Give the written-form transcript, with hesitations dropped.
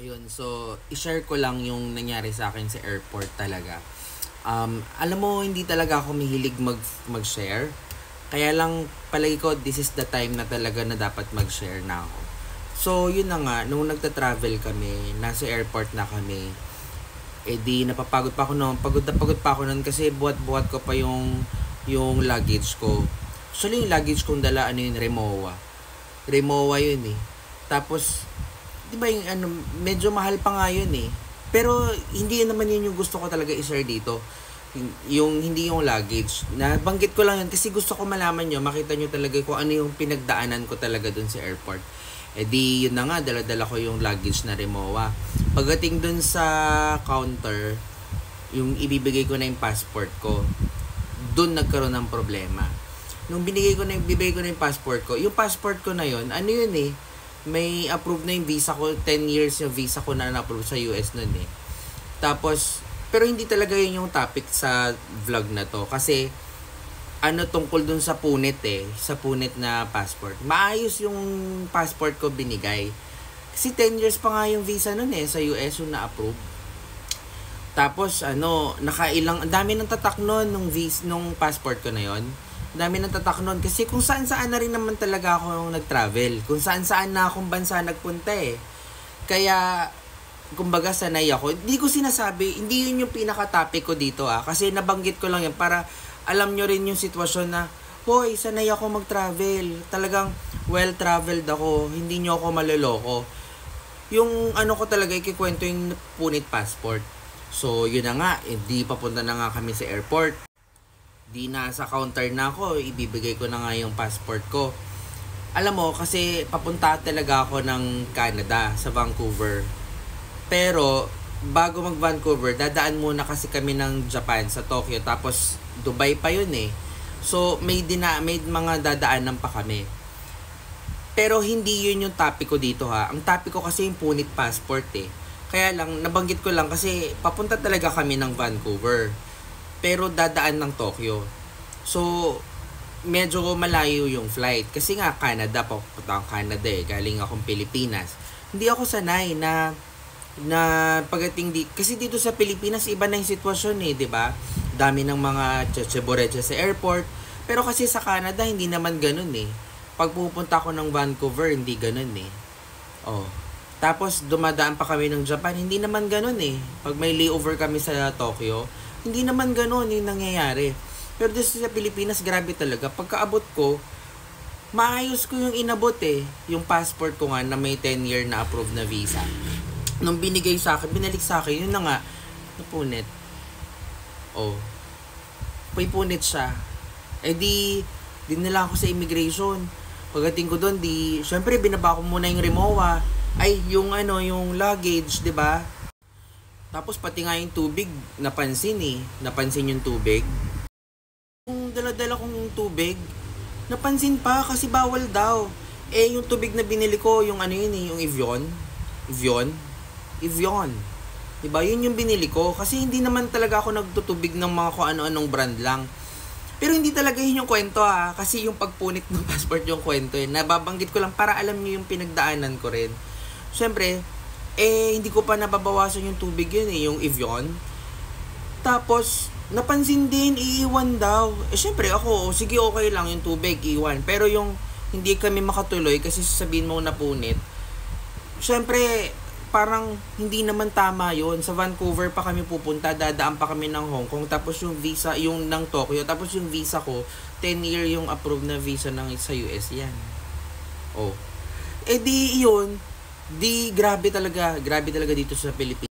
Ayun, so i-share ko lang yung nangyari sa akin sa airport talaga. Alam mo, hindi talaga ako mahilig mag-share. Kaya lang palagi ko, this is the time na talaga na dapat mag-share na ako. So, yun na nga, nung nagta-travel kami, nasa airport na kami, di napapagod pa ako noon. Pagod na pagod pa ako noon kasi buhat-buhat ko pa yung luggage ko. Actually, yung luggage kong dala, Rimowa. Rimowa yun eh. Tapos, di ba yung medyo mahal pa nga yun eh. Pero hindi naman yun yung gusto ko talaga i-share dito. Hindi yung luggage. Nabanggit ko lang yun kasi gusto ko malaman nyo, makita nyo talaga kung ano yung pinagdaanan ko talaga dun sa airport. Di yun na nga, dala-dala ko yung luggage na Rimowa. Pagdating dun sa counter, yung ibibigay ko na yung passport ko, dun nagkaroon ng problema. Nung bibigay ko na yung passport ko na yun, may approve na yung visa ko, 10 years yung visa ko na na-approve sa US nun eh. Tapos, pero hindi talaga yun yung topic sa vlog na to. Kasi, tungkol dun sa punit eh. Sa punit na passport. Maayos yung passport ko binigay. Kasi 10 years pa nga yung visa nun eh, sa US yung na-approve. Tapos, ang dami ng tatak nun nung passport ko na yon. Dami ng tatak nun kasi kung saan-saan na rin naman talaga ako nag-travel. Kung saan-saan na akong bansa nagpunta eh. Kaya, kumbaga sanay ako. Hindi ko sinasabi, hindi yun yung pinaka-topic ko dito kasi nabanggit ko lang yan para alam nyo rin yung sitwasyon na, hoy, sanay ako mag-travel. Talagang well-traveled ako. Hindi nyo ako maloloko. Yung ko talaga, ikikwento yung punit passport. So, yun na nga, hindi papunta na nga kami sa airport. Di na sa counter na ako, ibibigay ko na nga yung passport ko. Alam mo, kasi papunta talaga ako ng Canada, sa Vancouver. Pero, bago mag-Vancouver, dadaan muna kasi kami ng Japan, sa Tokyo. Tapos, Dubai pa yun eh. So, may mga dadaanan pa kami. Pero, hindi yun yung topic ko dito Ang topic ko kasi yung punit passport eh. Kaya lang, nabanggit ko lang kasi papunta talaga kami ng Vancouver. Pero dadaan ng Tokyo. So, medyo malayo yung flight. Kasi nga, Canada, papunta akong Canada eh. Galing akong Pilipinas. Hindi ako sanay na pagdating kasi dito sa Pilipinas, iba na yung sitwasyon eh, di ba? Dami ng mga tsetseborecha sa airport. Pero kasi sa Canada, hindi naman ganun eh. Pag pupunta ako ng Vancouver, hindi ganun eh. Oh. Tapos, dumadaan pa kami ng Japan, hindi naman ganun eh. Pag may layover kami sa Tokyo, hindi naman gano'n yung nangyayari. Pero dito sa Pilipinas, grabe talaga. Pagkaabot ko, maayos ko yung inabot eh. Yung passport ko nga na may 10-year na approved na visa. Nung binigay sa akin, binalik sa akin, yun na nga, napunit. Oh. May punit siya. Di nila ako sa immigration. Pagdating ko doon, syempre binaba ko muna yung Rimowa. Yung luggage, 'di ba? Tapos pati nga yung tubig, napansin yung tubig. Yung dala-dala kong tubig, napansin pa kasi bawal daw. Yung tubig na binili ko, yung yung Evian. Diba? Yun yung binili ko. Kasi hindi naman talaga ako nagtutubig ng mga kung ano-anong brand lang. Pero hindi talaga yun yung kwento Kasi yung pagpunit ng passport yung kwento Nababanggit ko lang para alam niyo yung pinagdaanan ko rin. Siyempre, hindi ko pa nababawasan yung tubig yun yung Evian. Tapos, napansin din, iiwan daw. Syempre ako, sige okay lang yung tubig, iiwan. Pero yung hindi kami makatuloy kasi sasabihin mo napunit, syempre, parang hindi naman tama yun. Sa Vancouver pa kami pupunta, dadaan pa kami ng Hong Kong. Tapos yung visa, yung ng Tokyo. Tapos yung visa ko, 10-year yung approved na visa sa US yan. Oh. Grabe talaga dito sa Pilipinas.